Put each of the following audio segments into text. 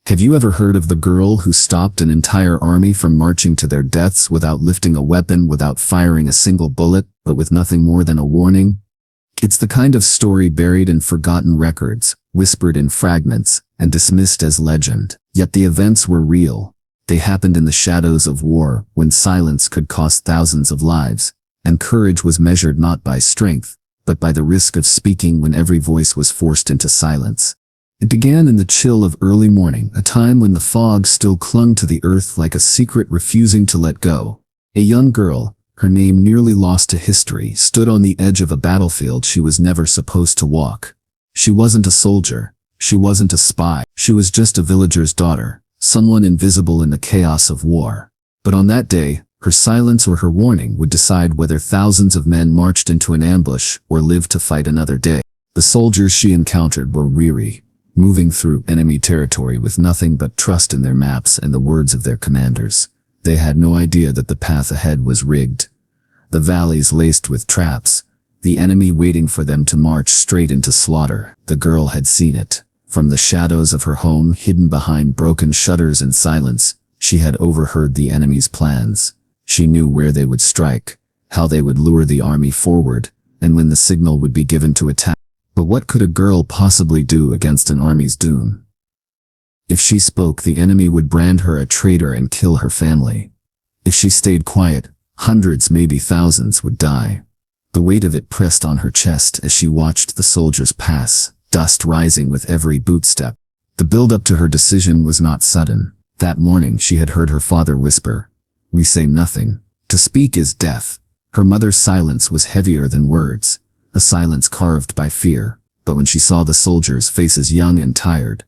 Have you ever heard of the girl who stopped an entire army from marching to their deaths without lifting a weapon, without firing a single bullet, but with nothing more than a warning? It's the kind of story buried in forgotten records, whispered in fragments, and dismissed as legend. Yet the events were real. They happened in the shadows of war, when silence could cost thousands of lives, and courage was measured not by strength, but by the risk of speaking when every voice was forced into silence. It began in the chill of early morning, a time when the fog still clung to the earth like a secret refusing to let go. A young girl, her name nearly lost to history, stood on the edge of a battlefield she was never supposed to walk. She wasn't a soldier. She wasn't a spy. She was just a villager's daughter, someone invisible in the chaos of war. But on that day, her silence or her warning would decide whether thousands of men marched into an ambush or lived to fight another day. The soldiers she encountered were weary, moving through enemy territory with nothing but trust in their maps and the words of their commanders. They had no idea that the path ahead was rigged. The valleys laced with traps, the enemy waiting for them to march straight into slaughter. The girl had seen it. From the shadows of her home, hidden behind broken shutters and silence, she had overheard the enemy's plans. She knew where they would strike, how they would lure the army forward, and when the signal would be given to attack. But what could a girl possibly do against an army's doom? If she spoke, the enemy would brand her a traitor and kill her family. If she stayed quiet, hundreds, maybe thousands, would die. The weight of it pressed on her chest as she watched the soldiers pass, dust rising with every bootstep. The build-up to her decision was not sudden. That morning she had heard her father whisper, "We say nothing. To speak is death." Her mother's silence was heavier than words, a silence carved by fear. But when she saw the soldiers' faces, young and tired,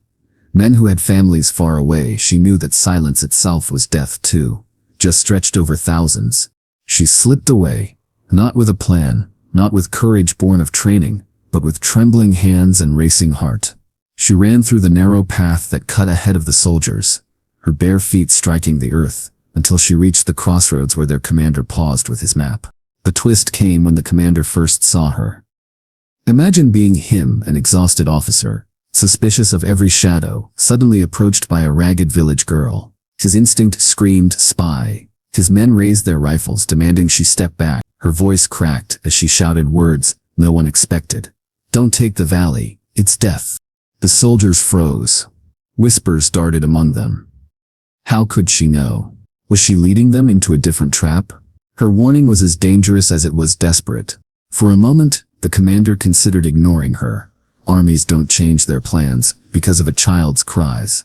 men who had families far away, she knew that silence itself was death too, just stretched over thousands. She slipped away, not with a plan, not with courage born of training, but with trembling hands and racing heart. She ran through the narrow path that cut ahead of the soldiers, her bare feet striking the earth, until she reached the crossroads where their commander paused with his map. The twist came when the commander first saw her. Imagine being him, an exhausted officer, suspicious of every shadow, suddenly approached by a ragged village girl. His instinct screamed spy. His men raised their rifles, demanding she step back. Her voice cracked as she shouted words no one expected. "Don't take the valley, it's death." The soldiers froze. Whispers darted among them. How could she know? Was she leading them into a different trap? Her warning was as dangerous as it was desperate. For a moment, the commander considered ignoring her. Armies don't change their plans because of a child's cries.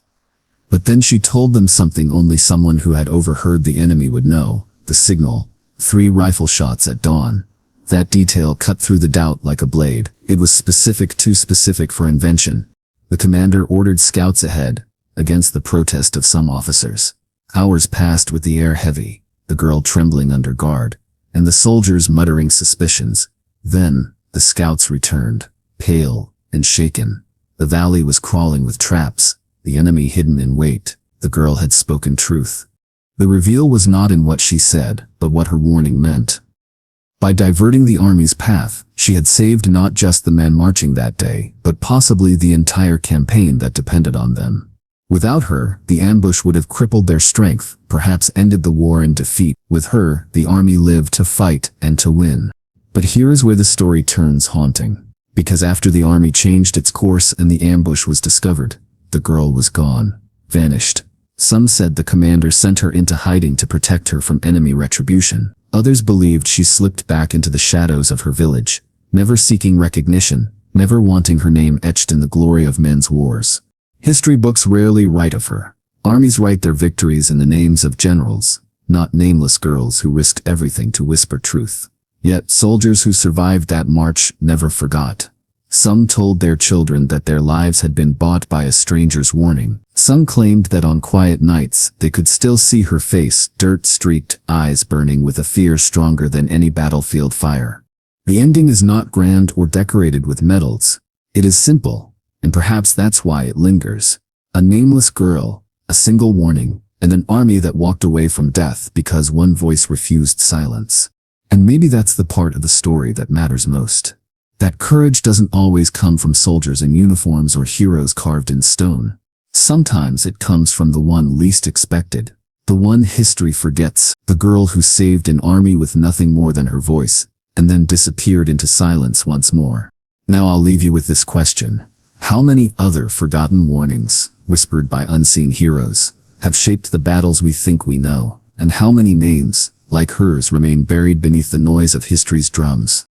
But then she told them something only someone who had overheard the enemy would know: the signal. 3 rifle shots at dawn. That detail cut through the doubt like a blade. It was specific, too specific for invention. The commander ordered scouts ahead, against the protest of some officers. Hours passed with the air heavy, the girl trembling under guard, and the soldiers muttering suspicions. Then, the scouts returned, pale and shaken. The valley was crawling with traps, the enemy hidden in wait. The girl had spoken truth. The reveal was not in what she said, but what her warning meant. By diverting the army's path, she had saved not just the men marching that day, but possibly the entire campaign that depended on them. Without her, the ambush would have crippled their strength, perhaps ended the war in defeat. With her, the army lived to fight and to win. But here is where the story turns haunting. Because after the army changed its course and the ambush was discovered, the girl was gone, vanished. Some said the commander sent her into hiding to protect her from enemy retribution. Others believed she slipped back into the shadows of her village, never seeking recognition, never wanting her name etched in the glory of men's wars. History books rarely write of her. Armies write their victories in the names of generals, not nameless girls who risked everything to whisper truth. Yet soldiers who survived that march never forgot. Some told their children that their lives had been bought by a stranger's warning. Some claimed that on quiet nights they could still see her face, dirt-streaked, eyes burning with a fear stronger than any battlefield fire. The ending is not grand or decorated with medals. It is simple. And perhaps that's why it lingers. A nameless girl, a single warning, and an army that walked away from death because one voice refused silence. And maybe that's the part of the story that matters most. That courage doesn't always come from soldiers in uniforms or heroes carved in stone. Sometimes it comes from the one least expected, the one history forgets, the girl who saved an army with nothing more than her voice, and then disappeared into silence once more. Now I'll leave you with this question. How many other forgotten warnings, whispered by unseen heroes, have shaped the battles we think we know, and how many names, like hers, remain buried beneath the noise of history's drums?